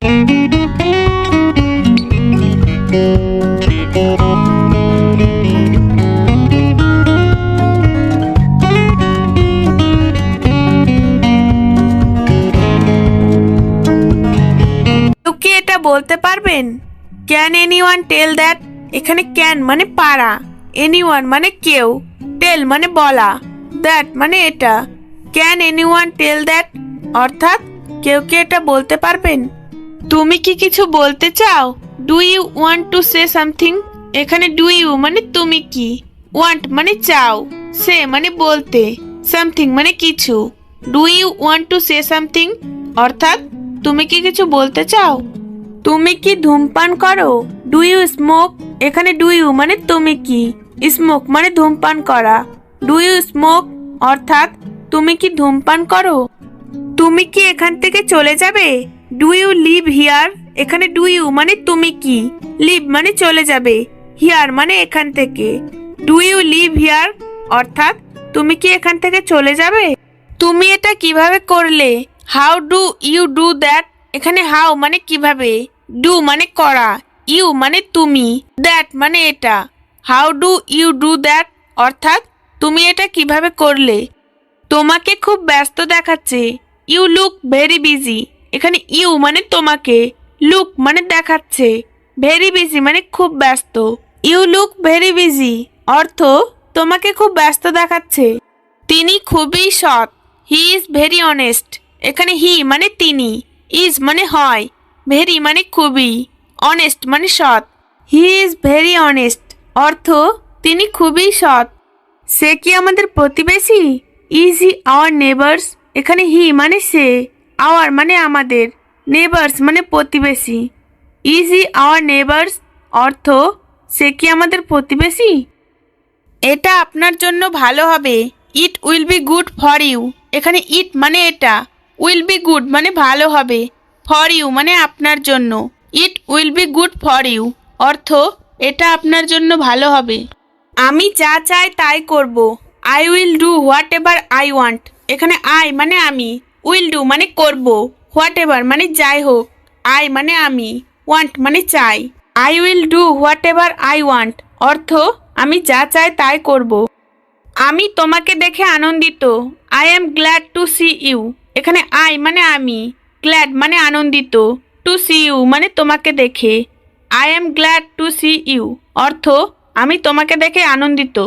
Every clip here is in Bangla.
কি এটা বলতে পারবেন? Can anyone tell that? এখানে ক্যান মানে পারা, এনিওয়ান মানে কেউ, টেল মানে বলা, দ্যাট মানে এটা। ক্যান এনিওয়ান টেল দ্যাট অর্থাৎ কেউ কি এটা বলতে পারবেন? তুমি কি কিছু বলতে চাও? Do you want to say something? এখানে ডু ইউ মানে তুমি কি, ওয়ান্ট মানে চাও, সে মানে বলতে, সামথিং মানে কিছু। Do you want to say something অর্থাৎ তুমি কি কিছু বলতে চাও? তুমি কি ধূমপান করো? Do you smoke? এখানে ডু ইউ মানে তুমি কি, স্মোক মানে ধূমপান করা। ডু ইউ স্মোক অর্থাৎ তুমি কি ধূমপান করো? তুমি কি এখান থেকে চলে যাবে? Do you leave here? এখানে ডু ইউ মানে তুমি কি, লিভ মানে চলে যাবে, হিয়ার মানে এখান থেকে। ডু ইউ লিভ হিয়ার অর্থাৎ তুমি কি এখান থেকে চলে যাবে? তুমি এটা কিভাবে করলে? How do you do that? এখানে হাউ মানে কিভাবে, ডু মানে করা, ইউ মানে তুমি, দ্যাট মানে এটা। How do you do that অর্থাৎ তুমি এটা কিভাবে করলে? তোমাকে খুব ব্যস্ত দেখাচ্ছে। You look very busy. এখানে ইউ মানে তোমাকে, লুক মানে দেখাচ্ছে, ভেরি বিজি মানে খুব ব্যস্ত। ইউ লুক ভেরি বিজি অর্থ তোমাকে খুব ব্যস্ত দেখাচ্ছে। তিনি খুবই সৎ। He is very honest. এখানে হি মানে তিনি, ইজ মানে হয়, ভেরি মানে খুবই, অনেস্ট মানে সৎ। হি ইজ ভেরি অনেস্ট অর্থ তিনি খুবই সৎ। সে কি আমাদের প্রতিবেশী? Is he our neighbours? এখানে হি মানে সে, আওয়ার মানে আমাদের, নেবার্স মানে প্রতিবেশী। ইজ হি আওয়ার নেবার্স অর্থ সে কি আমাদের প্রতিবেশী? এটা আপনার জন্য ভালো হবে। It will be good for you. এখানে ইট মানে এটা, উইল বি গুড মানে ভালো হবে, ফর ইউ মানে আপনার জন্য। It will be good for you অর্থ এটা আপনার জন্য ভালো হবে। আমি যা চাই তাই করব। I will do what ever I want. এখানে আই মানে আমি, উইল ডু মানে করব, হোয়াট এভার মানে যাই হোক, আই মানে আমি, ওয়ান্ট মানে চাই। I will do what ever I want অর্থ আমি যা চাই তাই করব। আমি তোমাকে দেখে আনন্দিত। I am glad to see you. এখানে আই মানে আমি, গ্ল্যাড মানে আনন্দিত, টু সি ইউ মানে তোমাকে দেখে। I am glad to see you অর্থ আমি তোমাকে দেখে আনন্দিত।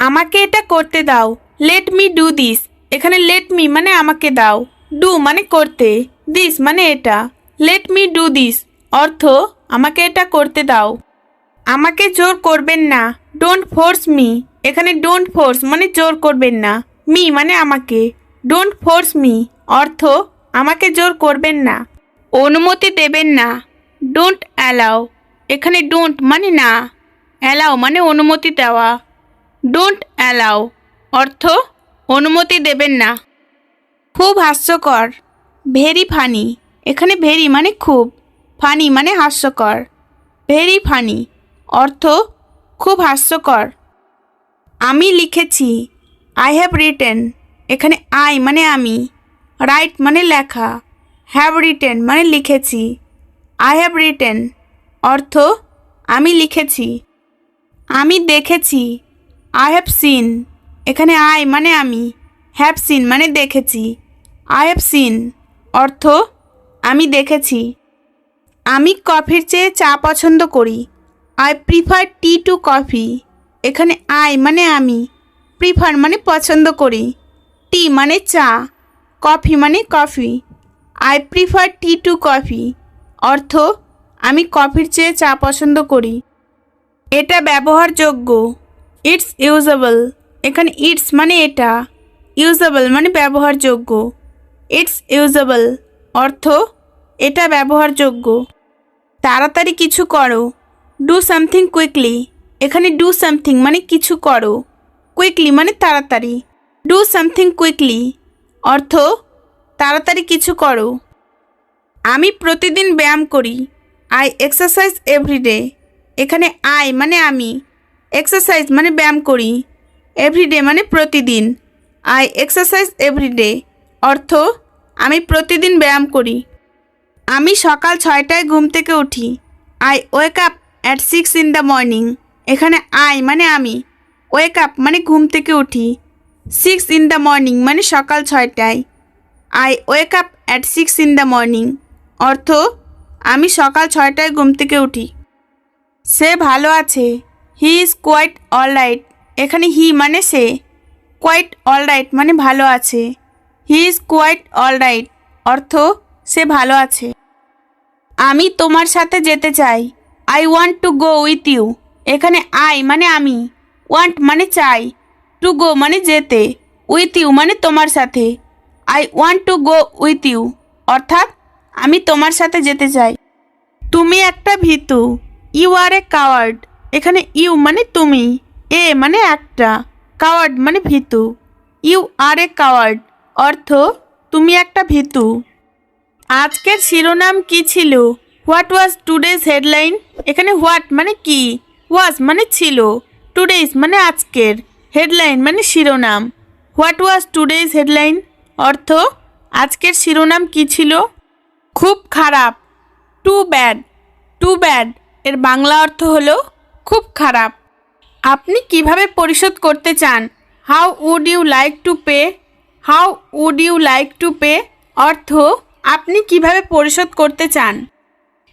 আমাকে এটা করতে দাও। Let me do this. এখানে লেট মি মানে আমাকে দাও, ডু মানে করতে, দিস মানে এটা। লেট মি ডু দিস অর্থ আমাকে এটা করতে দাও। আমাকে জোর করবেন না। Don't force me. এখানে ডোন্ট ফোর্স মানে জোর করবেন না, মি মানে আমাকে, ডোন্ট ফোর্স মি অর্থ আমাকে জোর করবেন না। অনুমতি দেবেন না। Don't allow. এখানে ডোন্ট মানে না, অ্যালাও মানে অনুমতি দেওয়া। ডোন্ট অ্যালাও অর্থ অনুমতি দেবেন না। খুব হাস্যকর। Very funny. এখানে ভেরি মানে খুব, ফানি মানে হাস্যকর, ভেরি ফানি অর্থ খুব হাস্যকর। আমি লিখেছি। I have written. এখানে আই মানে আমি, রাইট মানে লেখা, হ্যাভ রিটেন মানে লিখেছি। আই হ্যাভ রিটেন অর্থ আমি লিখেছি। আমি দেখেছি। I have seen. এখানে আই মানে আমি, হ্যাভ সিন মানে দেখেছি, আই হ্যাভ সিন অর্থ আমি দেখেছি। আমি কফির চেয়ে চা পছন্দ করি। I prefer tea to coffee. এখানে আই মানে আমি, প্রিফার মানে পছন্দ করি, টি মানে চা, কফি মানে coffee. I prefer tea to coffee অর্থ আমি কফির চেয়ে চা পছন্দ করি। এটা ব্যবহারযোগ্য। It's usable. এখানে ইটস মানে এটা, ইউজেবল মানে ব্যবহারযোগ্য, ইটস ইউজেবল অর্থ এটা ব্যবহারযোগ্য। তাড়াতাড়ি কিছু করো। Do something quickly. এখানে ডু সামথিং মানে কিছু করো, কুইকলি মানে তাড়াতাড়ি, ডু সামথিং কুইকলি অর্থ তাড়াতাড়ি কিছু করো। আমি প্রতিদিন ব্যায়াম করি। I exercise everyday. এখানে আই মানে আমি, এক্সারসাইজ মানে ব্যায়াম করি, এভরিডে মানে প্রতিদিন, আই এক্সারসাইজ এভরিডে অর্থ আমি প্রতিদিন ব্যায়াম করি। আমি সকাল 6টায় ঘুম থেকে উঠি। I wake up at 6 in the morning. এখানে আই মানে আমি, ওয়েক আপ মানে ঘুম থেকে উঠি, 6 ইন দ্য মর্নিং মানে সকাল 6টায়। I wake up at 6 in the morning অর্থ আমি সকাল 6টায় ঘুম থেকে উঠি। সে ভালো আছে। He is quite all right. এখানে হি মানে সে, কোয়াইট অল রাইট মানে ভালো আছে। He is quite all right অর্থ সে ভালো আছে। আমি তোমার সাথে যেতে চাই। I want to go with you. এখানে আই মানে আমি, ওয়ান্ট মানে চাই, টু গো মানে যেতে, উইথ ইউ মানে তোমার সাথে। I want to go with you অর্থাৎ আমি তোমার সাথে যেতে চাই। তুমি একটা ভীতু। You are a coward. এখানে ইউ মানে তুমি, এ মানে একটা, কাওয়ার্ড মানে ভীতু। ইউ আর এ কাওয়ার্ড অর্থ তুমি একটা ভীতু। আজকের শিরোনাম কি ছিল? What was today's headline. এখানে হোয়াট মানে কি, ওয়াজ মানে ছিল, টুডেজ মানে আজকের, হেডলাইন মানে শিরোনাম। হোয়াট ওয়াজ টুডেজ হেডলাইন অর্থ আজকের শিরোনাম কি ছিল? খুব খারাপ, টু ব্যাড। টু ব্যাড এর বাংলা অর্থ হলো খুব খারাপ। আপনি কিভাবে পরিশোধ করতে চান? How would you like to pay. How would you like to pay অর্থ আপনি কিভাবে পরিশোধ করতে চান।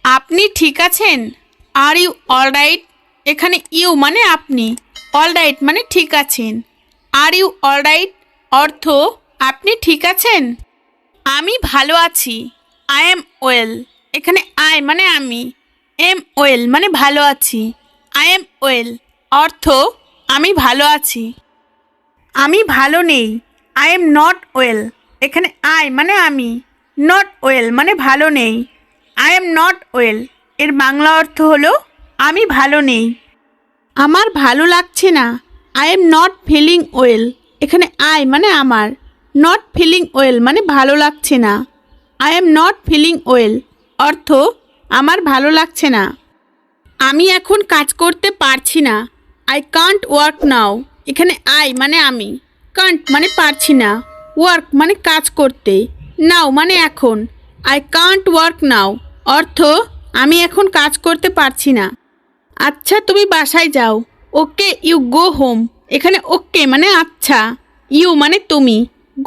আপনি ঠিক আছেন? Are you all right. এখানে ইউ মানে আপনি, অল রাইট মানে ঠিক আছেন। আর ইউ অল রাইট অর্থ আপনি ঠিক আছেন। আমি ভালো আছি। I am well. এখানে আই মানে আমি, এম ওয়েল মানে ভালো আছি। আই এম ওয়েল অর্থ আমি ভালো আছি। আমি ভালো নেই। I am not well. এখানে আই মানে আমি, নট ওয়েল মানে ভালো নেই। আই এম নট ওয়েল এর বাংলা অর্থ হলো আমি ভালো নেই। আমার ভালো লাগছে না। I am not feeling well. এখানে আই মানে আমার, নট ফিলিং ওয়েল মানে ভালো লাগছে না। I am not feeling well অর্থ আমার ভালো লাগছে না। আমি এখন কাজ করতে পারছি না। আই কান্ট ওয়ার্ক নাও। এখানে আই মানে আমি, কান্ট মানে পারছি না, ওয়ার্ক মানে কাজ করতে, নাও মানে এখন। আই কান্ট ওয়ার্ক নাও অর্থ আমি এখন কাজ করতে পারছি না। আচ্ছা তুমি বাসায় যাও। Okay you go home. এখানে ওকে মানে আচ্ছা, ইউ মানে তুমি,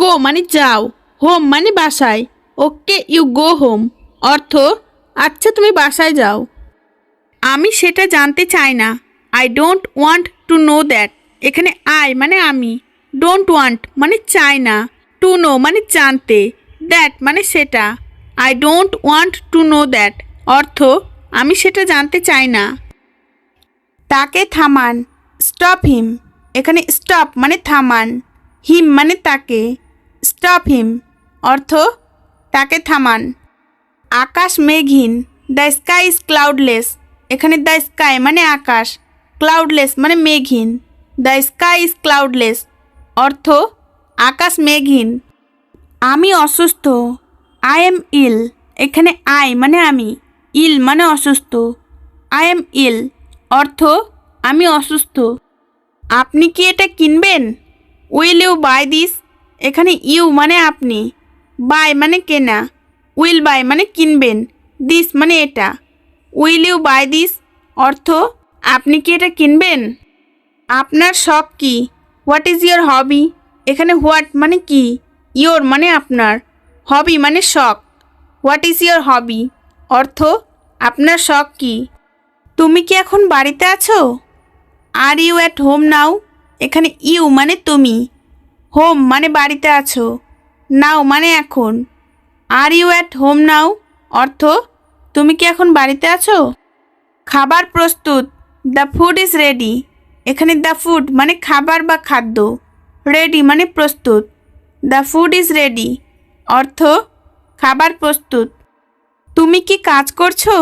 গো মানে যাও, হোম মানে বাসায়। ওকে ইউ গো হোম অর্থ আচ্ছা তুমি বাসায় যাও। আমি সেটা জানতে চাই না। I don't want to know that. এখানে আই মানে আমি, ডোন্ট ওয়ান্ট মানে চাই না, টু নো মানে জানতে, দ্যাট মানে সেটা। I don't want to know that অর্থ আমি সেটা জানতে চাই না। তাকে থামান। Stop him. এখানে স্টপ মানে থামান, হিম মানে তাকে, স্টপ হিম অর্থ তাকে থামান। আকাশ মেঘহীন। The sky is cloudless. এখানে দ্য স্কাই মানে আকাশ, ক্লাউডলেস মানে মেঘহীন। দ্য স্কাই ইজ ক্লাউডলেস অর্থ আকাশ মেঘহীন। আমি অসুস্থ। I am ill. এখানে আই মানে আমি, ইল মানে অসুস্থ। আই এম ইল অর্থ আমি অসুস্থ। আপনি কি এটা কিনবেন? Will you buy this. এখানে ইউ মানে আপনি, বাই মানে কেনা, উইল বাই মানে কিনবেন, দিস মানে এটা। উইল ইউ বাই দিস অর্থ আপনি কি এটা কিনবেন? আপনার শখ কি? What is your hobby. এখানে হোয়াট মানে কি, ইয়োর মানে আপনার, হবি মানে শখ। হোয়াট ইজ ইয়োর হবি অর্থ আপনার শখ কি? তুমি কি এখন বাড়িতে আছো? Are you at home now. এখানে ইউ মানে তুমি, হোম মানে বাড়িতে আছো, নাও মানে এখন। Are you at home now অর্থ তুমি কি এখন বাড়িতে আছো? খাবার প্রস্তুত। The food is ready. এখানে দ্য ফুড মানে খাবার বা খাদ্য, রেডি মানে প্রস্তুত। দ্য ফুড ইজ রেডি অর্থ খাবার প্রস্তুত। তুমি কি কাজ করছো?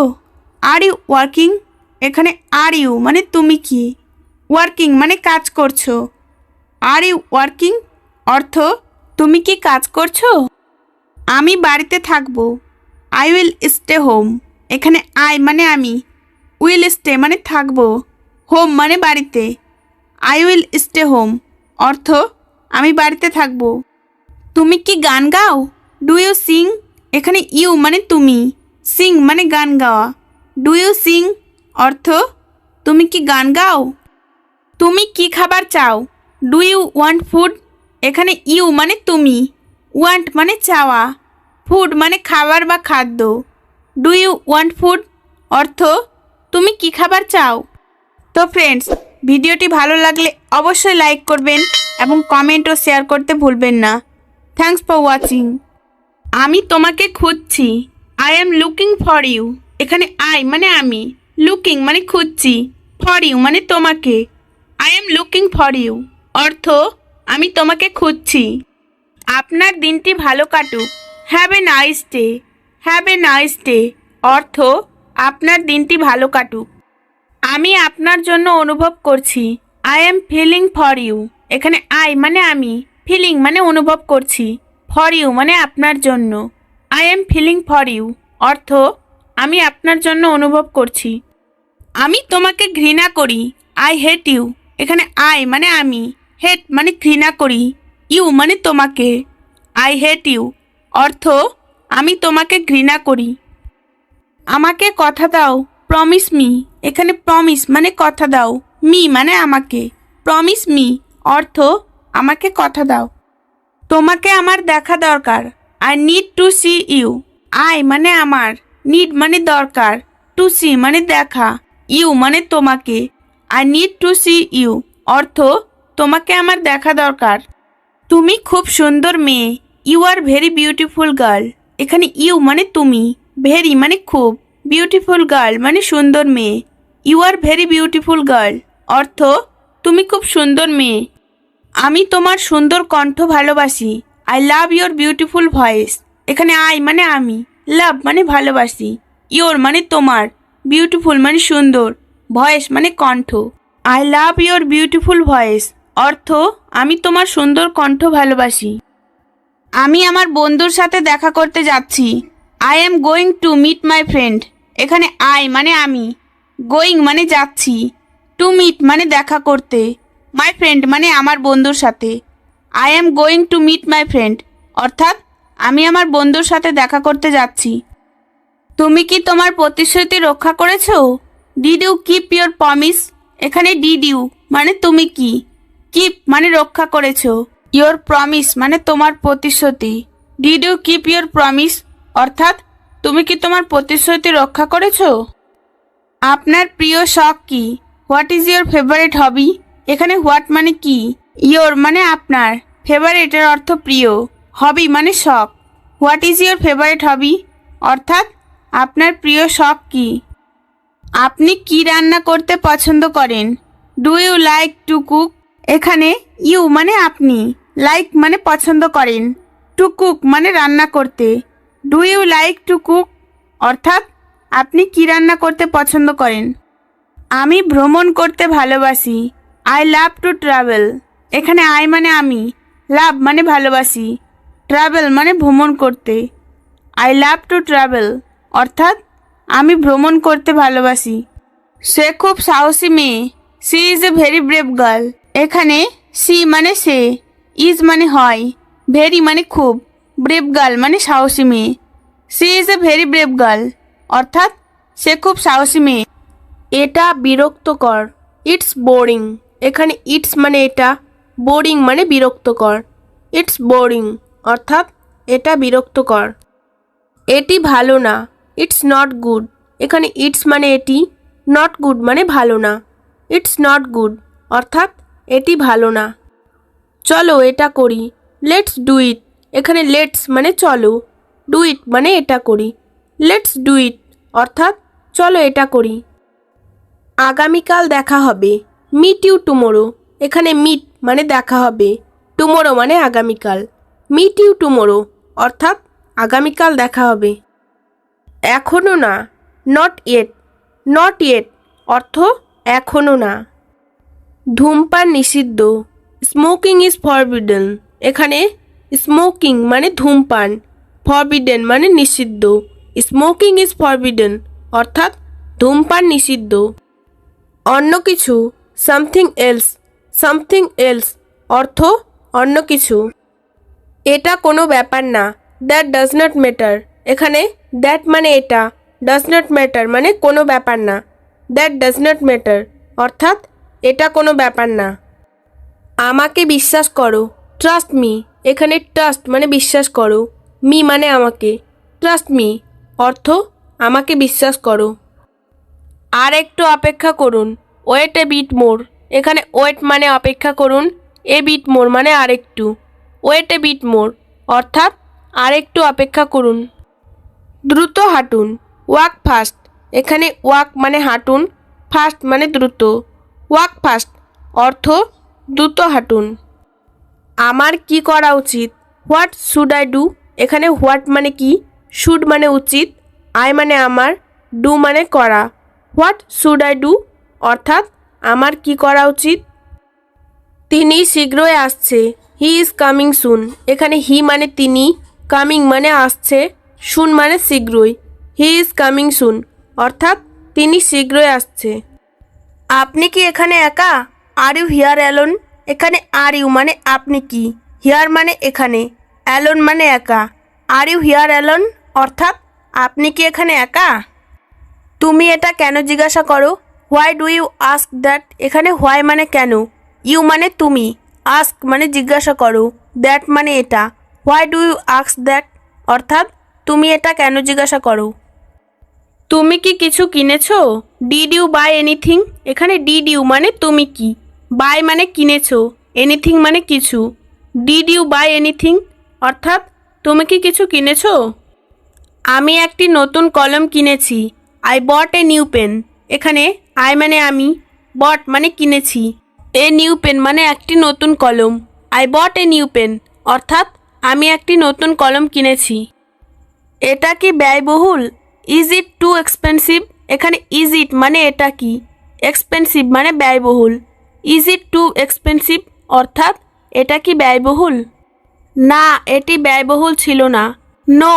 Are you working. এখানে আর ইউ মানে তুমি কি, ওয়ার্কিং মানে কাজ করছো। আর ইউ ওয়ার্কিং অর্থ তুমি কি কাজ করছো? আমি বাড়িতে থাকবো। I will stay home. এখানে আই মানে আমি, উইল স্টে মানে থাকবো, হোম মানে বাড়িতে। আই উইল স্টে হোম অর্থ আমি বাড়িতে থাকবো। তুমি কি গান গাও? Do you sing. এখানে ইউ মানে তুমি, সিং মানে গান গাওয়া। ডু ইউ সিং অর্থ তুমি কি গান গাও? তুমি কি খাবার চাও? Do you want food? এখানে ইউ মানে তুমি, ওয়ান্ট মানে চাওয়া, ফুড মানে খাবার বা খাদ্য। ডু ইউ ওয়ান্ট ফুড অর্থ তুমি কি খাবার চাও? তো ফ্রেন্ডস, ভিডিওটি ভালো লাগলে অবশ্যই লাইক করবেন এবং কমেন্ট ও শেয়ার করতে ভুলবেন না। Thanks for watching. আমি তোমাকে খুঁজছি। I am looking for you. এখানে আই মানে আমি, লুকিং মানে খুঁজছি, ফর ইউ মানে তোমাকে। I am looking for you অর্থ আমি তোমাকে খুঁজছি। আপনার দিনটি ভালো কাটুক। Have a nice day. Have a nice day অর্থ আপনার দিনটি ভালো কাটুক। আমি আপনার জন্য অনুভব করছি। I am feeling for you. এখানে আই মানে আমি, ফিলিং মানে অনুভব করছি, ফর ইউ মানে আপনার জন্য। I am feeling for you অর্থ আমি আপনার জন্য অনুভব করছি। আমি তোমাকে ঘৃণা করি। I hate you. এখানে আই মানে আমি, হেট মানে ঘৃণা করি, ইউ মানে তোমাকে। আই হেট ইউ অর্থ আমি তোমাকে ঘৃণা করি। আমাকে কথা দাও। Promise me. এখানে প্রমিস মানে কথা দাও, মি মানে আমাকে, প্রমিস মি অর্থ আমাকে কথা দাও। তোমাকে আমার দেখা দরকার। I need to see you. I মানে আমার, নিড মানে দরকার, টু সি মানে দেখা, ইউ মানে তোমাকে। I need to see you অর্থ তোমাকে আমার দেখা দরকার। তুমি খুব সুন্দর মেয়ে। You are very beautiful girl. এখানে ইউ মানে তুমি, ভেরি মানে খুব, বিউটিফুল গার্ল মানে সুন্দর মেয়ে। You are very beautiful girl অর্থ তুমি খুব সুন্দর মেয়ে। আমি তোমার সুন্দর কণ্ঠ ভালোবাসি। I love your beautiful voice. এখানে আই মানে আমি, লাভ মানে ভালোবাসি, ইয়োর মানে তোমার, বিউটিফুল মানে সুন্দর, ভয়েস মানে কণ্ঠ। I love your beautiful voice অর্থ আমি তোমার সুন্দর কণ্ঠ ভালোবাসি। আমি আমার বন্ধুর সাথে দেখা করতে যাচ্ছি। I am going to meet my friend. এখানে আই মানে আমি, গোয়িং মানে যাচ্ছি, টু মিট মানে দেখা করতে, মাই ফ্রেন্ড মানে আমার বন্ধুর সাথে। I am going to meet my friend অর্থাৎ আমি আমার বন্ধুর সাথে দেখা করতে যাচ্ছি। তুমি কি তোমার প্রতিশ্রুতি রক্ষা করেছো? Did you keep your promise? এখানে ডিড ইউ মানে তুমি কি, কিপ মানে রক্ষা করেছো, ইয়োর প্রমিস মানে তোমার প্রতিশ্রুতি। Did you keep your promise অর্থাৎ তুমি কি তোমার প্রতিশ্রুতি রক্ষা করেছো? আপনার প্রিয় শখ কি? What is your favourite hobby? এখানে হোয়াট মানে কি, ইয়োর মানে আপনার, ফেভারিট এর অর্থ প্রিয়, হবি মানে শখ। What is your favourite hobby অর্থাৎ আপনার প্রিয় শখ কি? আপনি কি রান্না করতে পছন্দ করেন? Do you like to cook? এখানে ইউ মানে আপনি, লাইক মানে পছন্দ করেন, টু কুক মানে রান্না করতে। Do you like to cook অর্থাৎ আপনি কি রান্না করতে পছন্দ করেন? আমি ভ্রমণ করতে ভালোবাসি। I love to travel. এখানে আই মানে আমি, লাভ মানে ভালোবাসি, ট্রাভেল মানে ভ্রমণ করতে। আই লাভ টু ট্রাভেল অর্থাৎ আমি ভ্রমণ করতে ভালোবাসি। সে খুব সাহসী মেয়ে। She is a very brave girl. এখানে সি মানে সে, ইজ মানে হয়, ভেরি মানে খুব, ব্রেভ গার্ল মানে সাহসী মেয়ে। She is a very brave girl অর্থাৎ সে খুব সাহসী মেয়ে। এটা বিরক্তকর। It's boring. এখানে ইটস মানে এটা, বোরিং মানে বিরক্তকর। ইটস বোরিং অর্থাৎ এটা বিরক্তকর। এটি ভালো না। It's not good. এখানে ইটস মানে এটি, নট গুড মানে ভালো না। ইটস নট গুড অর্থাৎ এটি ভালো না। চলো এটা করি। Let's do it. এখানে লেটস মানে চলো, ডু ইট মানে এটা করি। লেটস ডু ইট অর্থাৎ চলো এটা করি। আগামীকাল দেখা হবে। Meet you tomorrow. এখানে মিট মানে দেখা হবে, টুমোরো মানে আগামীকাল। মিট ইউ টুমোরো অর্থাৎ আগামীকাল দেখা হবে। এখনো না। Not yet. নট ইয়েট অর্থ এখনো না। ধূমপান নিষিদ্ধ। Smoking is forbidden. এখানে স্মোকিং মানে ধূমপান, ফরবিডেন মানে নিষিদ্ধ। স্মোকিং ইজ ফরবিডেন অর্থাৎ ধূমপান নিষিদ্ধ। অন্য কিছু। Something else. সামথিং এলস অর্থ অন্য কিছু। এটা কোনো ব্যাপার না। That does not matter. এখানে দ্যাট মানে এটা, ডাজ নট ম্যাটার মানে কোনো ব্যাপার না। দ্যাট ডাজ নট ম্যাটার অর্থাৎ এটা কোনো ব্যাপার না। আমাকে বিশ্বাস করো, ট্রাস্ট মি। এখানে ট্রাস্ট মানে বিশ্বাস করো, মি মানে আমাকে। ট্রাস্ট মি অর্থ আমাকে বিশ্বাস করো। আর একটু অপেক্ষা করুন, ওয়েট এ বিট মোর। এখানে ওয়েট মানে অপেক্ষা করুন, এ বিট মোর মানে আরেকটু। ওয়েট এ বিট মোর অর্থাৎ আর একটু অপেক্ষা করুন। দ্রুত হাঁটুন, ওয়াক ফাস্ট। এখানে ওয়াক মানে হাঁটুন, ফাস্ট মানে দ্রুত। ওয়াক ফাস্ট অর্থ দ্রুত হাঁটুন। আমার কি করা উচিত, হোয়াট শুড আই ডু। এখানে হোয়াট মানে কি, শুড মানে উচিত, আই মানে আমার, ডু মানে করা। হোয়াট শুড আই ডু অর্থাৎ আমার কি করা উচিত। তিনি শীঘ্রই আসছে, হি ইজ কামিং সুন। এখানে হি মানে তিনি, কামিং মানে আসছে, সুন মানে শীঘ্রই। হি ইজ কামিং সুন অর্থাৎ তিনি শীঘ্রই আসছে। আপনি কি এখানে একা, আর ইউ হিয়ার অ্যালোন। এখানে আর ইউ মানে আপনি কি, হিয়ার মানে এখানে, অ্যালোন মানে একা। আর ইউ হিয়ার অ্যালোন অর্থাৎ আপনি কি এখানে একা। তুমি এটা কেন জিজ্ঞাসা করো, why do you ask that. এখানে হোয়াই মানে কেন, ইউ মানে তুমি, আস্ক মানে জিজ্ঞাসা করো, দ্যাট মানে এটা। Why do you ask that অর্থাৎ তুমি এটা কেন জিজ্ঞাসা করো। তুমি কি কিছু কিনেছো, ডিড ইউ বাই এনিথিং। এখানে ডিড ইউ মানে তুমি কি, বাই মানে কিনেছো, এনিথিং মানে কিছু। ডিড ইউ বাই এনিথিং অর্থাৎ তুমি কি কিছু কিনেছো। আমি একটি নতুন কলম কিনেছি, I bought a new pen. এখানে আই মানে আমি, বট মানে কিনেছি, এ নিউ পেন মানে একটি নতুন কলম। I bought a new pen অর্থাৎ আমি একটি নতুন কলম কিনেছি। এটা কি ব্যয়বহুল, ইজ ইট টু এক্সপেন্সিভ। এখানে ইজ ইট মানে এটা কি, এক্সপেন্সিভ মানে ব্যয়বহুল। ইজ ইট টু এক্সপেন্সিভ অর্থাৎ এটা কি ব্যয়বহুল। না, এটি ব্যয়বহুল ছিল না, no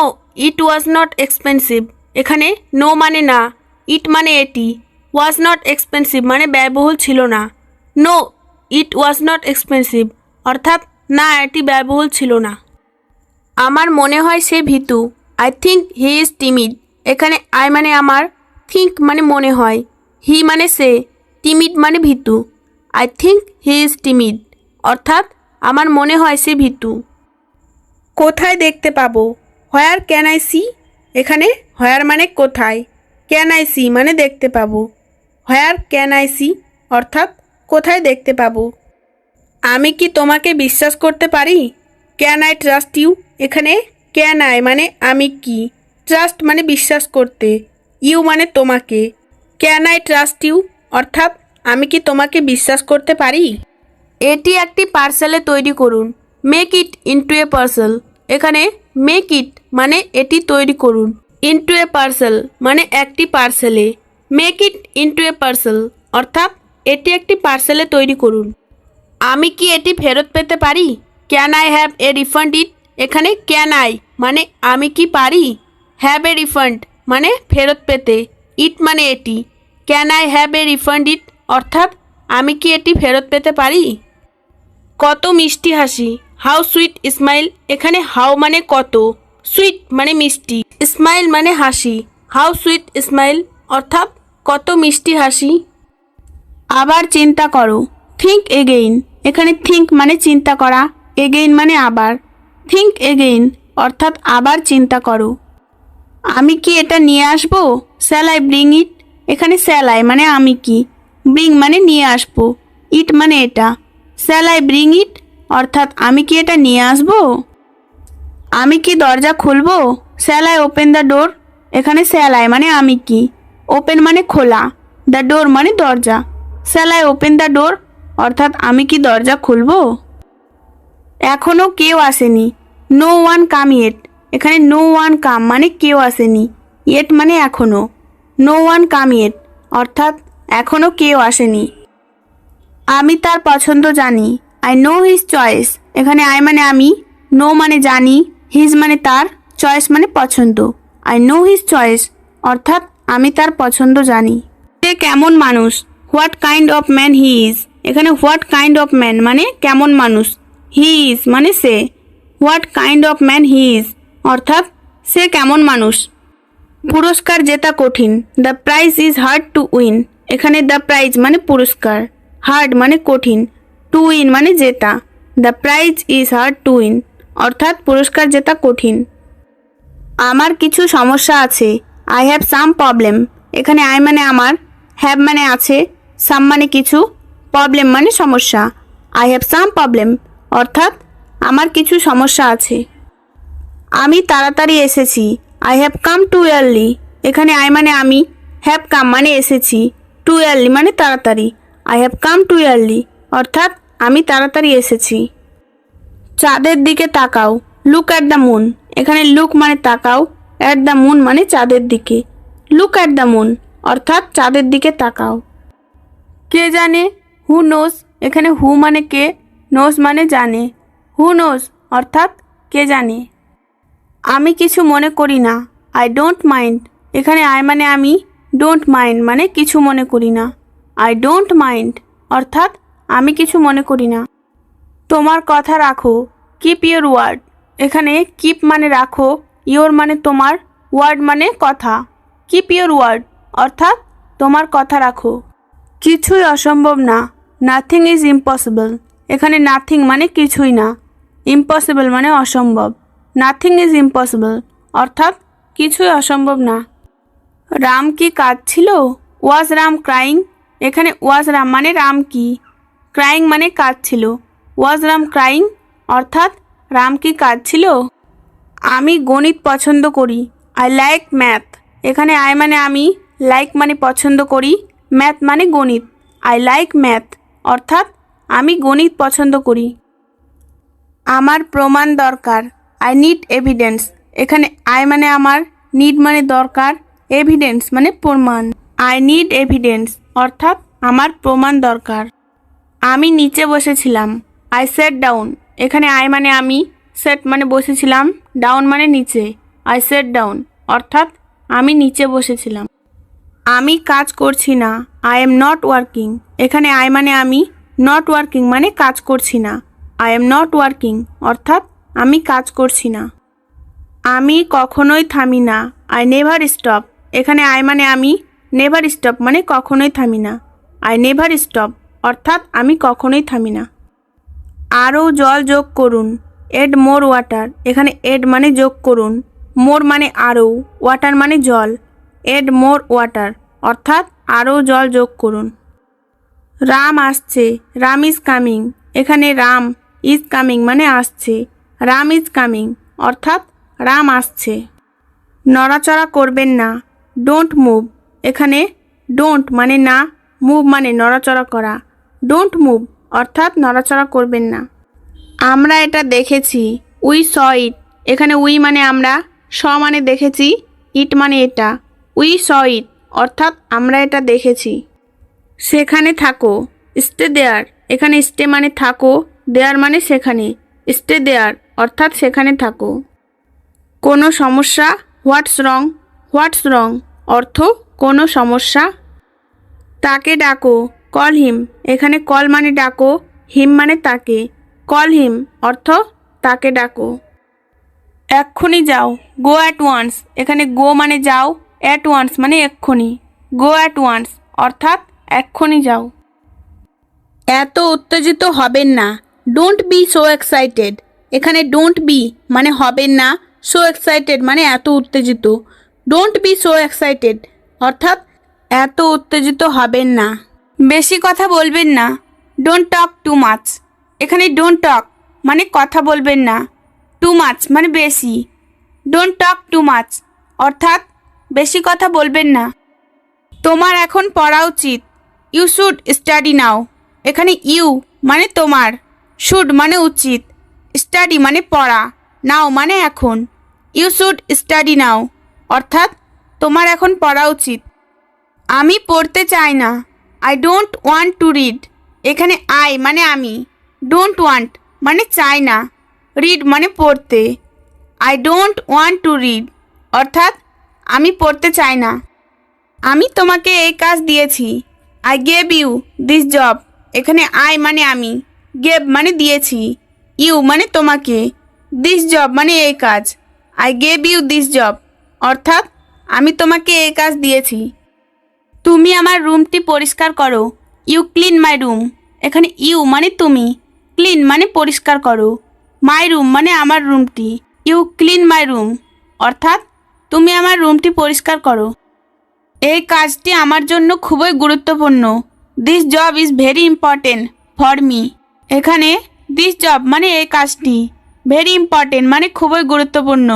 it was not expensive. এখানে নো মানে না, ইট মানে এটি, ওয়াজ নট এক্সপেন্সিভ মানে ব্যয়বহুল ছিল না। No it was not expensive অর্থাৎ না এটি ব্যয়বহুল ছিল না। আমার মনে হয় সে ভীতু, I think he is timid. এখানে আই মানে আমার, থিঙ্ক মানে মনে হয়, হি মানে সে, টিমিড মানে ভীতু। I think he is timid অর্থাৎ আমার মনে হয় সে ভীতু। কোথায় দেখতে পাবো, হোয়ার ক্যান আই সি। এখানে হোয়ার মানে কোথায়, ক্যান আই সি মানে দেখতে পাবো। হোয়ার ক্যান আই সি অর্থাৎ কোথায় দেখতে পাবো। আমি কি তোমাকে বিশ্বাস করতে পারি, ক্যান আই ট্রাস্ট ইউ। এখানে ক্যান আই মানে আমি কি, ট্রাস্ট মানে বিশ্বাস করতে, ইউ মানে তোমাকে। ক্যান আই ট্রাস্ট ইউ অর্থাৎ আমি কি তোমাকে বিশ্বাস করতে পারি। এটি একটি পার্সেলে তৈরি করুন, make it into a parcel. এখানে মেক ইট মানে এটি তৈরি করুন, ইনটু এ পার্সেল মানে একটি পার্সেলে। Make it into a parcel অর্থাৎ এটি একটি পার্সেলে তৈরি করুন। আমি কি এটি ফেরত পেতে পারি, can I have a refund it. এখানে ক্যান আই মানে আমি কি পারি, হ্যাভ এ রিফান্ড মানে ফেরত পেতে, ইট মানে এটি। Can I have a refund it অর্থাৎ আমি কি এটি ফেরত পেতে পারি। কত মিষ্টি হাসি, হাউ সুইট স্মাইল। এখানে হাউ মানে কত, সুইট মানে মিষ্টি, স্মাইল মানে হাসি। হাউ সুইট স্মাইল অর্থাৎ কত মিষ্টি হাসি। আবার চিন্তা করো, থিঙ্ক এগেইন। এখানে থিঙ্ক মানে চিন্তা করা, এগেইন মানে আবার। থিঙ্ক এগেইন অর্থাৎ আবার চিন্তা করো। আমি কি এটা নিয়ে আসবো, শ্যাল আই ব্রিং ইট। এখানে শ্যাল আই মানে আমি কি, ব্রিং মানে নিয়ে আসবো, ইট মানে এটা। শ্যাল আই ব্রিং ইট অর্থাৎ আমি কি এটা নিয়ে আসবো। আমি কি দরজা খুলবো, shall I open the door. এখানে শ্যাল আই মানে আমি কি, ওপেন মানে খোলা, দ্য ডোর মানে দরজা। Shall I open the door অর্থাৎ আমি কি দরজা খুলবো। এখনও কেউ আসেনি, নো ওয়ান কাম ইয়েট। এখানে নো ওয়ান কাম মানে কেউ আসেনি, ইয়েট মানে এখনও। নো ওয়ান কাম ইয়েট অর্থাৎ এখনও কেউ আসেনি। আমি তার পছন্দ জানি, আই নো হিজ চয়েস। এখানে আই মানে আমি, নো মানে জানি, হিজ মানে তার, চয়েস মানে পছন্দ। আই নো হিজ চয়েস অর্থাৎ আমি তার পছন্দ জানি। সে কেমন মানুষ, what kind of man he is. এখানে হোয়াট কাইন্ড অফ ম্যান মানে কেমন মানুষ, হি ইজ মানে সে। What kind of man he is অর্থাৎ সে কেমন মানুষ। পুরস্কার জেতা কঠিন, the prize is hard to win. এখানে দ্য প্রাইজ মানে পুরস্কার, হার্ড মানে কঠিন, টু উইন মানে জেতা। The prize is hard to win অর্থাৎ পুরস্কার জেতা কঠিন। আমার কিছু সমস্যা আছে, আই হ্যাভ সাম প্রবলেম। এখানে আই মানে আমার, হ্যাভ মানে আছে, সাম মানে কিছু, প্রবলেম মানে সমস্যা। আই হ্যাভ সাম প্রবলেম অর্থাৎ আমার কিছু সমস্যা আছে। আমি তাড়াতাড়ি এসেছি, I have come too early. এখানে আই মানে আমি, হ্যাভ কাম মানে এসেছি, টু ইয়ারলি মানে তাড়াতাড়ি। I have come too early অর্থাৎ আমি তাড়াতাড়ি এসেছি। চাঁদের দিকে তাকাও, লুক অ্যাট দ্য মুন। এখানে লুক মানে তাকাও, অ্যাট দ্য মুন মানে চাঁদের দিকে। লুক অ্যাট দ্য মুন অর্থাৎ চাঁদের দিকে তাকাও। কে জানে, হু নোজ। এখানে হু মানে কে, নোজ মানে জানে। হু নোজ অর্থাৎ কে জানে। আমি কিছু মনে করি না, আই ডোন্ট মাইন্ড। এখানে আই মানে আমি, ডোন্ট মাইন্ড মানে কিছু মনে করি না। আই ডোন্ট মাইন্ড অর্থাৎ আমি কিছু মনে করি না। তোমার কথা রাখো, কিপ ইয়োর ওয়ার্ড। এখানে কিপ মানে রাখো, ইয়োর মানে তোমার, ওয়ার্ড মানে কথা। কিপ ইয়োর ওয়ার্ড অর্থাৎ তোমার কথা রাখো। কিছুই অসম্ভব না, নাথিং ইজ ইম্পসিবল। এখানে নাথিং মানে কিছুই না, ইম্পসিবল মানে অসম্ভব। নাথিং ইজ ইম্পসিবল অর্থাৎ কিছুই অসম্ভব না। রাম কি কাঁদছিল, ওয়াজ রাম ক্রাইং। এখানে ওয়াজ রাম মানে রাম কি, ক্রাইং মানে কাঁদছিল। ওয়াজ রাম ক্রাইং অর্থাৎ রাম কি কাঁদছিল। আমি গণিত পছন্দ করি, আই লাইক ম্যাথ। এখানে আই মানে আমি, লাইক মানে পছন্দ করি, ম্যাথ মানে গণিত। আই লাইক ম্যাথ অর্থাৎ আমি গণিত পছন্দ করি। আমার প্রমাণ দরকার, আই নিড এভিডেন্স। এখানে আই মানে আমার, নিড মানে দরকার, এভিডেন্স মানে প্রমাণ। আই নিড এভিডেন্স অর্থাৎ আমার প্রমাণ দরকার। আমি নিচে বসেছিলাম, আই সেট ডাউন। এখানে আই মানে আমি, সেট মানে বসেছিলাম, ডাউন মানে নিচে। আই সেট ডাউন অর্থাৎ আমি নিচে বসেছিলাম। আমি কাজ করছি না, আই এম নট ওয়ার্কিং। এখানে আই মানে আমি, নট ওয়ার্কিং মানে কাজ করছি না। আই এম নট ওয়ার্কিং অর্থাৎ আমি কাজ করছি না। আমি কখনোই থামি না, আই নেভার স্টপ। এখানে আই মানে আমি, নেভার স্টপ মানে কখনোই থামি না। আই নেভার স্টপ অর্থাৎ আমি কখনোই থামি না। আরও জল যোগ করুন, এড মোর ওয়াটার। এখানে এড মানে যোগ করুন, মোর মানে আরও, ওয়াটার মানে জল। এড মোর ওয়াটার অর্থাৎ আরও জল যোগ করুন। রাম আসছে, রাম ইজ কামিং। এখানে রাম ইজ কামিং মানে আসছে, রাম ইজ কামিং অর্থাৎ রাম আসছে। নড়াচড়া করবেন না, ডোন্ট মুভ। এখানে ডোন্ট মানে না, মুভ মানে নড়াচড়া করা। ডোন্ট মুভ অর্থাৎ নড়াচড়া করবেন না। আমরা এটা দেখেছি, উই স ইট। এখানে উই মানে আমরা, স মানে দেখেছি, ইট মানে এটা। উই স ইট অর্থাৎ আমরা এটা দেখেছি। সেখানে থাকো, স্টে দেয়ার। এখানে স্টে মানে থাকো, দেয়ার মানে সেখানে। স্টে দেয়ার অর্থাৎ সেখানে থাকো। কোনো সমস্যা, হোয়াটস রং। হোয়াটস রং অর্থ কোনো সমস্যা। তাকে ডাকো, কল হিম। এখানে কল মানে ডাকো, হিম মানে তাকে। কল হিম অর্থ তাকে ডাকো। এক্ষুনি যাও, গো অ্যাট ওয়ান্স। এখানে গো মানে যাও, অ্যাট ওয়ান্স মানে এক্ষুনি। গো অ্যাট ওয়ান্স অর্থাৎ এক্ষুনি যাও। এত উত্তেজিত হবেন না, ডোন্ট বি সো এক্সাইটেড। এখানে ডোন্ট বি মানে হবেন না, সো এক্সাইটেড মানে এত উত্তেজিত। ডোন্ট বি সো এক্সাইটেড অর্থাৎ এত উত্তেজিত হবেন না। বেশি কথা বলবেন না, ডোন্ট টক টু মাচ। এখানে ডোন্ট টক মানে কথা বলবেন না, টু মাচ মানে বেশি। ডোন্ট টক টু মাচ অর্থাৎ বেশি কথা বলবেন না। তোমার এখন পড়া উচিত, ইউ শুড স্টাডি নাও। এখানে ইউ মানে তোমার, শুড মানে উচিত, স্টাডি মানে পড়া, নাও মানে এখন। ইউ শুড স্টাডি নাও অর্থাৎ তোমার এখন পড়া উচিত। আমি পড়তে চাই না, I don't want to read. এখানে আই মানে আমি, ডোন্ট ওয়ান্ট মানে চাই না, রিড মানে পড়তে। I don't want to read অর্থাৎ আমি পড়তে চাই না। আমি তোমাকে এই কাজ দিয়েছি, I gave you this job. এখানে আই মানে আমি, গেভ মানে দিয়েছি, ইউ মানে তোমাকে, দিস জব মানে এই কাজ। I gave you this job অর্থাৎ আমি তোমাকে এই কাজ দিয়েছি। তুমি আমার রুমটি পরিষ্কার করো। You clean my room. এখানে ইউ মানে তুমি, ক্লিন মানে পরিষ্কার করো, মাই রুম মানে আমার রুমটি। ইউ ক্লিন মাই রুম অর্থাৎ তুমি আমার রুমটি পরিষ্কার করো। এই কাজটি আমার জন্য খুবই গুরুত্বপূর্ণ। This job is very important for me. এখানে দিস জব মানে এই কাজটি, ভেরি ইম্পর্টেন্ট মানে খুবই গুরুত্বপূর্ণ,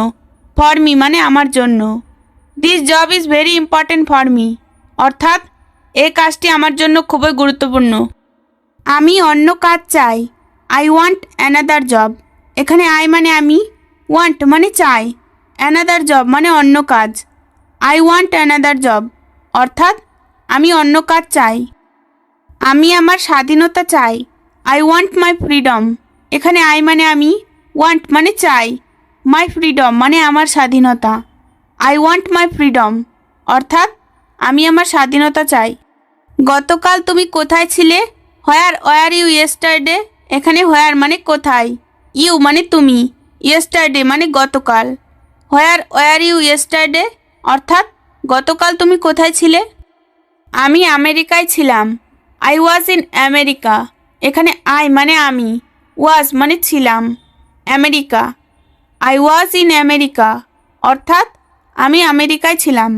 ফর মি মানে আমার জন্য। This job is very important for me অর্থাৎ এই কাজটি আমার জন্য খুবই গুরুত্বপূর্ণ। আমি অন্য কাজ চাই। I want another job. এখানে আই মানে আমি, ওয়ান্ট মানে চাই, অ্যানাদার জব মানে অন্য কাজ। আই ওয়ান্ট অ্যানাদার জব অর্থাৎ আমি অন্য কাজ চাই। আমি আমার স্বাধীনতা চাই। I want my freedom. এখানে আই মানে আমি, ওয়ান্ট মানে চাই, মাই ফ্রিডম মানে আমার স্বাধীনতা। আই ওয়ান্ট মাই ফ্রিডম অর্থাৎ আমি আমার স্বাধীনতা চাই। গতকাল তুমি কোথায় ছিলে? Where were you yesterday. এখানে হোয়ার মানে কোথায়, ইউ মানে তুমি, ইয়েস্টারডে মানে গতকাল। হোয়ার ওয়ার ইউ ইয়েস্টারডে অর্থাৎ গতকাল তুমি কোথায় ছিলে? আমি আমেরিকায় ছিলাম। I was in America. এখানে আই মানে আমি, ওয়াজ মানে ছিলাম, America. I was in America অর্থাৎ আমি আমেরিকায় ছিলাম।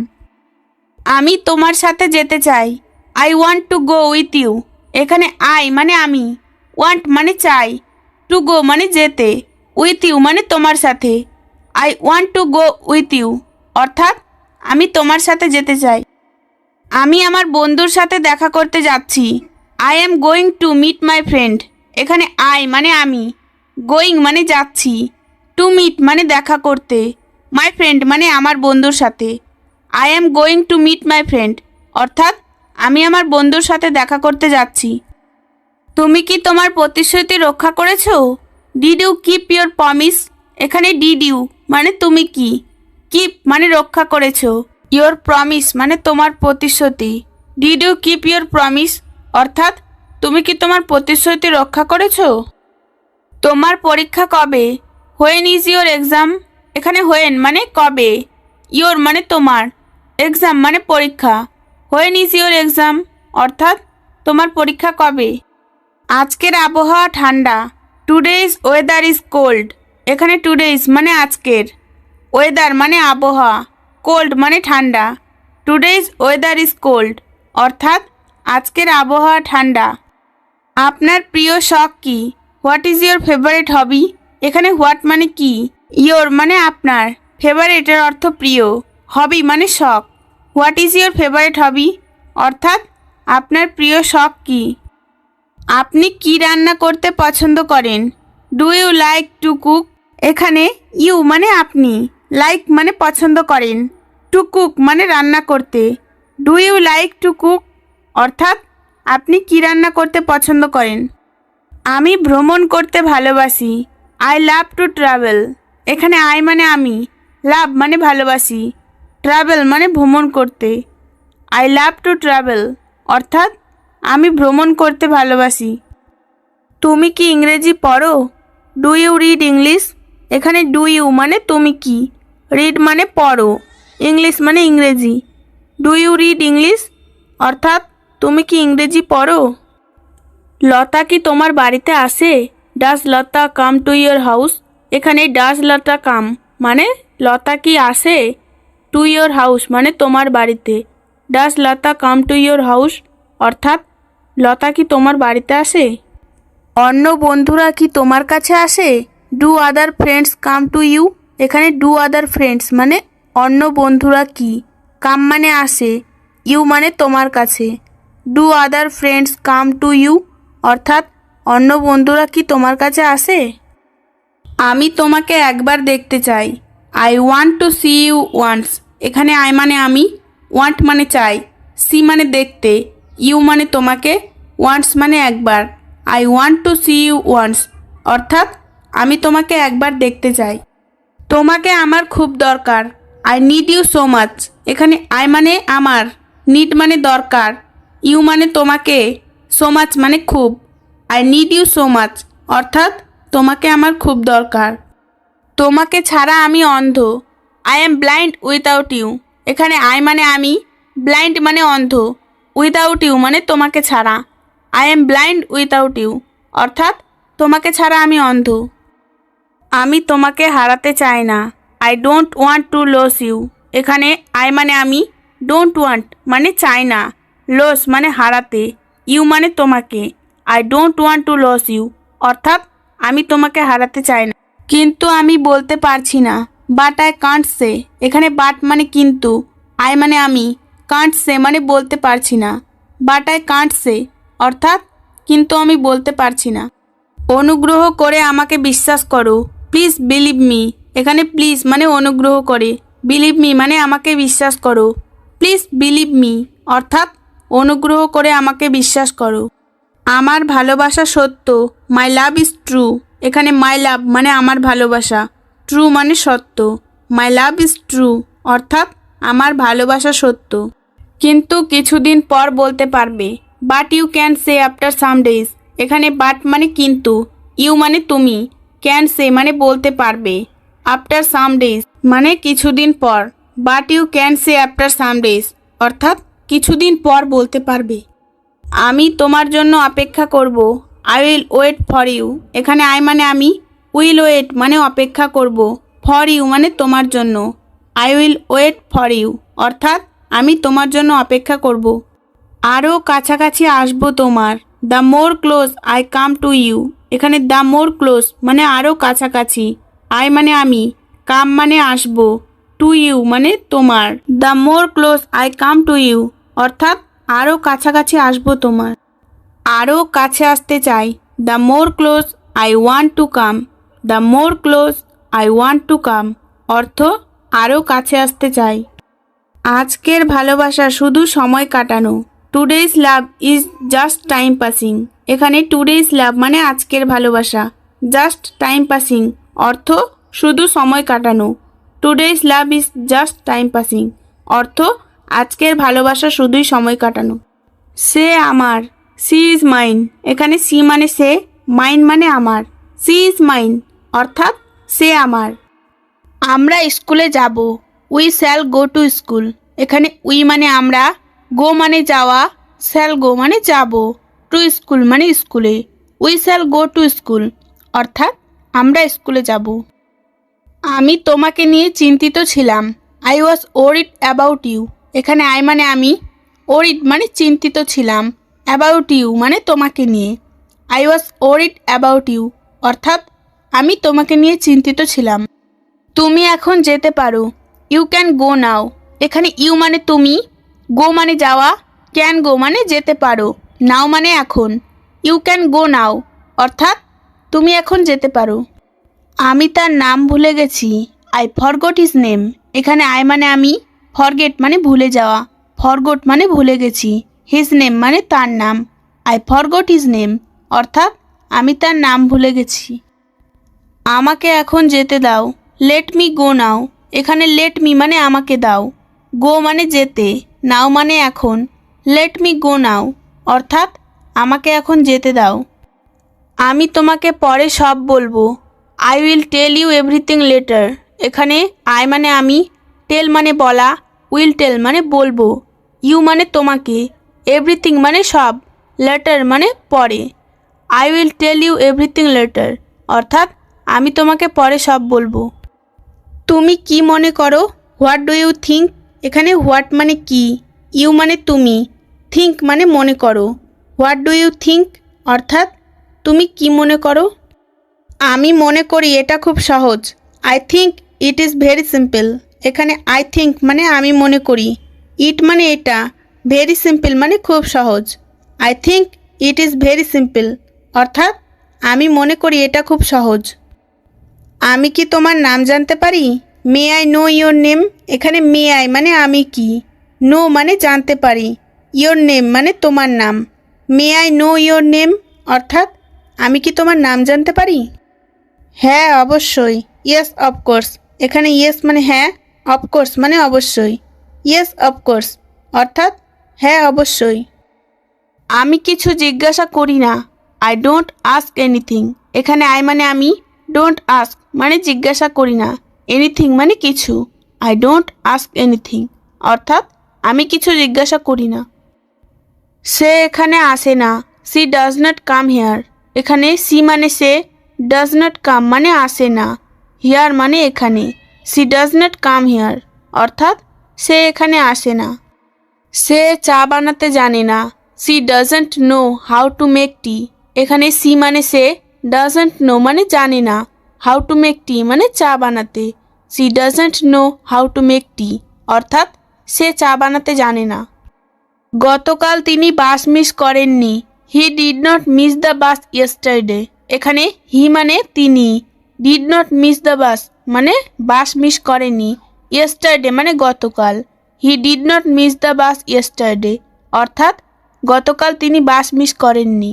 আমি তোমার সাথে যেতে চাই। I want to go with you. এখানে আই মানে আমি, ওয়ান্ট মানে চাই, টু গো মানে যেতে, উইথ ইউ মানে তোমার সাথে। I want to go with you অর্থাৎ আমি তোমার সাথে যেতে চাই। আমি আমার বন্ধুর সাথে দেখা করতে যাচ্ছি। I am going to meet my friend. এখানে আই মানে আমি, গোয়িং মানে যাচ্ছি, টু মিট মানে দেখা করতে, মাই ফ্রেন্ড মানে আমার বন্ধুর সাথে। I am going to meet my friend অর্থাৎ আমি আমার বন্ধুর সাথে দেখা করতে যাচ্ছি। তুমি কি তোমার প্রতিশ্রুতি রক্ষা করেছো? Did you keep your promise. এখানে ডিড ইউ মানে তুমি কি, কিপ মানে রক্ষা করেছো, ইউর প্রমিস মানে তোমার প্রতিশ্রুতি। Did you keep your promise অর্থাৎ তুমি কি তোমার প্রতিশ্রুতি রক্ষা করেছো? তোমার পরীক্ষা কবে? When is your exam. এখানে হোয়েন মানে কবে, ইউর মানে তোমার, এক্সাম মানে পরীক্ষা। হোয়েন ইজ ইউর এক্সাম অর্থাৎ তোমার পরীক্ষা কবে? আজকের আবহাওয়া ঠান্ডা। Today's weather is cold. এখানে টুডেজ মানে আজকের, ওয়েদার মানে আবহাওয়া, কোল্ড মানে ঠান্ডা। টুডেজ ওয়েদার ইজ কোল্ড অর্থাৎ আজকের আবহাওয়া ঠান্ডা। আপনার প্রিয় শখ কি? What is your favourite hobby. এখানে হোয়াট মানে কি, ইয়োর মানে আপনার, ফেভারিটের অর্থ প্রিয়, হবি মানে শখ। What is your favourite hobby অর্থাৎ আপনার প্রিয় শখ কি? আপনি কি রান্না করতে পছন্দ করেন? Do you like to cook. এখানে ইউ মানে আপনি, লাইক মানে পছন্দ করেন, টু কুক মানে রান্না করতে। Do you like to cook অর্থাৎ আপনি কি রান্না করতে পছন্দ করেন? আমি ভ্রমণ করতে ভালোবাসি। I love to travel. এখানে আই মানে আমি, লাভ মানে ভালোবাসি, ট্রাভেল মানে ভ্রমণ করতে। আই লাভ টু ট্রাভেল অর্থাৎ আমি ভ্রমণ করতে ভালোবাসি। তুমি কি ইংরেজি পড়ো? Do you read English. এখানে ডু ইউ মানে তুমি কি, রিড মানে পড়ো, ইংলিশ মানে ইংরেজি। ডু ইউ রিড ইংলিশ অর্থাৎ তুমি কি ইংরেজি পড়ো? লতা কি তোমার বাড়িতে আসে? Does Lata come to your house. এখানে ডাজ লতা কাম মানে লতা কি আসে, টু ইয়োর হাউস মানে তোমার বাড়িতে। Does Lata come to your house অর্থাৎ লতা কি তোমার বাড়িতে আসে? অন্য বন্ধুরা কি তোমার কাছে আসে? Do other friends come to you. এখানে ডু আদার ফ্রেন্ডস মানে অন্য বন্ধুরা কি, কাম মানে আসে, ইউ মানে তোমার কাছে। Do other friends come to you অর্থাৎ অন্য বন্ধুরা কি তোমার কাছে আসে? আমি তোমাকে একবার দেখতে চাই। I want to see you once. এখানে আই মানে আমি, ওয়ান্ট মানে চাই, সি মানে দেখতে, ইউ মানে তোমাকে, ওয়ান্স মানে একবার। I want to see you once অর্থাৎ আমি তোমাকে একবার দেখতে চাই। তোমাকে আমার খুব দরকার। I need you so much. এখানে আই মানে আমার, নিড মানে দরকার, ইউ মানে তোমাকে, সো মাচ মানে খুব। I need you so much অর্থাৎ তোমাকে আমার খুব দরকার। তোমাকে ছাড়া আমি অন্ধ। I am blind without you. এখানে আই মানে আমি, ব্লাইন্ড মানে অন্ধ, উইদাউট ইউ মানে তোমাকে ছাড়া। I am blind without you, অর্থাৎ তোমাকে ছাড়া আমি অন্ধ। আমি তোমাকে হারাতে চাই না, I don't want to lose you. এখানে আই মানে আমি, ডোন্ট ওয়ান্ট মানে চাই না, লস মানে হারাতে, ইউ মানে তোমাকে। I don't want to lose you, অর্থাৎ আমি তোমাকে হারাতে চাই না, কিন্তু আমি বলতে পারছি না। বাট আই কান্ট সে, এখানে বাট মানে কিন্তু, আই মানে আমি, কান্ট সে মানে বলতে পারছি না। বাট আই কান্ট সে, অর্থাৎ কিন্তু আমি বলতে পারছি না। অনুগ্রহ করে আমাকে বিশ্বাস করো, প্লিজ বিলিভ মি। এখানে প্লিজ মানে অনুগ্রহ করে, বিলিভ মি মানে আমাকে বিশ্বাস করো। প্লিজ বিলিভ মি, অর্থাৎ অনুগ্রহ করে আমাকে বিশ্বাস করো। আমার ভালোবাসা সত্য, মাই লাভ ইজ ট্রু। এখানে মাই লাভ মানে আমার ভালোবাসা, ট্রু মানে সত্য। মাই লাভ ইজ ট্রু, অর্থাৎ আমার ভালোবাসা সত্য, কিন্তু কিছুদিন পর বলতে পারবে। But you can say after some days. এখানে বাট মানে কিন্তু, ইউ মানে তুমি, ক্যান সে মানে বলতে পারবে, আফটার সাম ডেজ মানে কিছুদিন পর। But you can say after some days, অর্থাৎ কিছুদিন পর বলতে পারবে। আমি তোমার জন্য অপেক্ষা করব, I will wait for you. এখানে আই মানে আমি, উইল ওয়েট মানে অপেক্ষা করব, ফর ইউ মানে তোমার জন্য। I will wait for you, অর্থাৎ আমি তোমার জন্য অপেক্ষা করব। আরও কাছাকাছি আসবো তোমার, the more close I come to you. এখানে দ্য মোর ক্লোজ মানে আরও কাছাকাছি, আই মানে আমি, কাম মানে আসবো, টু ইউ মানে তোমার। The more close I come to you, অর্থাৎ আরও কাছাকাছি আসবো তোমার। আরও কাছে আসতে চাই, the more close I want to come. The more close I want to come, অর্থ আরও কাছে আসতে চাই। আজকের ভালোবাসা শুধু সময় কাটানো, today's love is just time passing. এখানে টুডেজ লাভ মানে আজকের ভালোবাসা, জাস্ট টাইম পাসিং অর্থ শুধু সময় কাটানো। Today's love is just time passing অর্থ আজকের ভালোবাসা শুধুই সময় কাটানো। সে আমার, সি ইজ মাইন। এখানে সি মানে সে, মাইন মানে আমার, সি ইজ মাইন অর্থাৎ সে আমার। আমরা স্কুলে যাব, we shall go to school. এখানে উই মানে আমরা, গো মানে যাওয়া, শ্যাল গো মানে যাব, টু স্কুল মানে স্কুলে। We shall go to school অর্থাৎ আমরা স্কুলে যাব। আমি তোমাকে নিয়ে চিন্তিত ছিলাম, I was worried about you. এখানে আই মানে আমি, ওরিড মানে চিন্তিত ছিলাম, অ্যাবাউট ইউ মানে তোমাকে নিয়ে। I was worried about you অর্থাৎ আমি তোমাকে নিয়ে চিন্তিত ছিলাম। তুমি এখন যেতে পারো, ইউ ক্যান গো নাও। এখানে ইউ মানে তুমি, গো মানে যাওয়া, ক্যান গো মানে যেতে পারো, নাও মানে এখন। ইউ ক্যান গো নাও অর্থাৎ তুমি এখন যেতে পারো। আমি তার নাম ভুলে গেছি, আই ফরগট হিজ নেম। এখানে আই মানে আমি, ফরগেট মানে ভুলে যাওয়া, ফরগট মানে ভুলে গেছি, হিজ নেম মানে তার নাম। আই ফরগট হিজ নেম অর্থাৎ আমি তার নাম ভুলে গেছি। আমাকে এখন যেতে দাও, লেট মি গো নাও। এখানে লেট মি মানে আমাকে দাও, গো মানে যেতে, নাও মানে এখন। লেট মি গো নাও অর্থাৎ আমাকে এখন যেতে দাও। আমি তোমাকে পরে সব বলবো, I will tell you everything later. এখানে আই মানে আমি, টেল মানে বলা, উইল টেল মানে বলবো, ইউ মানে তোমাকে, এভরিথিং মানে সব, লেটার মানে পরে। I will tell you everything later অর্থাৎ আমি তোমাকে পরে সব বলবো। তুমি কি মনে করো, হোয়াট ডু ইউ থিঙ্ক। এখানে হোয়াট মানে কি, ইউ মানে তুমি, থিঙ্ক মানে মনে করো। হোয়াট ডু ইউ থিঙ্ক অর্থাৎ তুমি কি মনে করো। আমি মনে করি এটা খুব সহজ, I think it is very simple. এখানে আই থিঙ্ক মানে আমি মনে করি, ইট মানে এটা, ভেরি সিম্পল মানে খুব সহজ। I think it is very simple অর্থাৎ আমি মনে করি এটা খুব সহজ। আমি কি তোমার নাম জানতে পারি, may I know your name. এখানে মে আই মানে আমি কি, নো মানে জানতে পারি, ইয়োর নেম মানে তোমার নাম। May I know your name অর্থাৎ আমি কি তোমার নাম জানতে পারি। হ্যাঁ অবশ্যই, ইয়েস অফকোর্স। এখানে ইয়েস মানে হ্যাঁ, অফকোর্স মানে অবশ্যই। ইয়েস অফকোর্স অর্থাৎ হ্যাঁ অবশ্যই। আমি কিছু জিজ্ঞাসা করি না, আই ডোন্ট আস্ক এনিথিং। এখানে আই মানে আমি, ডোন্ট আস্ক মানে জিজ্ঞাসা করি না, এনিথিং মানে কিছু। আই ডোন্ট আস্ক এনিথিং অর্থাৎ আমি কিছু জিজ্ঞাসা করি না। সে এখানে আসে না, she does not come here. এখানে সি মানে সে, ডাজ নট কাম মানে আসে না, হিয়ার মানে এখানে, she does not come here অর্থাৎ সে এখানে আসে না। সে চা বানাতে জানে না, she doesn't know how to make tea. এখানে সি মানে সে, ডাজন্ট নো মানে জানে না, হাউ টু মেক টি মানে চা বানাতে, she doesn't know how to make tea অর্থাৎ সে চা বানাতে জানে না। গতকাল তিনি বাস মিস করেননি, he did not miss the bus yesterday. এখানে হি মানে তিনি, did not miss the bus মানে বাস মিস করেনি, ইয়েস্টারডে মানে গতকাল, he did not miss the bus yesterday অর্থাৎ গতকাল তিনি বাস মিস করেননি।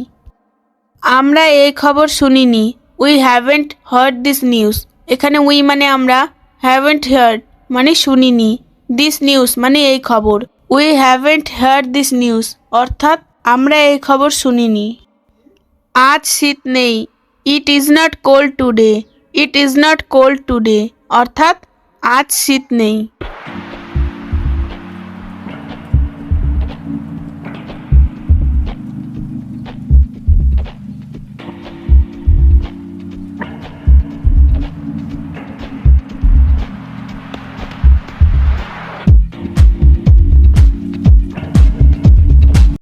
আমরা এই খবর শুনিনি, we haven't hard this news. এখানে উই মানে আমরা, হ্যাভেন্ট হার্ড মানে শুনিনি, দিস নিউজ মানে এই খবর, we haven't hard this news অর্থাৎ আমরা এই খবর শুনিনি। আজ শীত নেই, it is not cold today, it is not cold today অর্থাৎ আজ শীত নেই।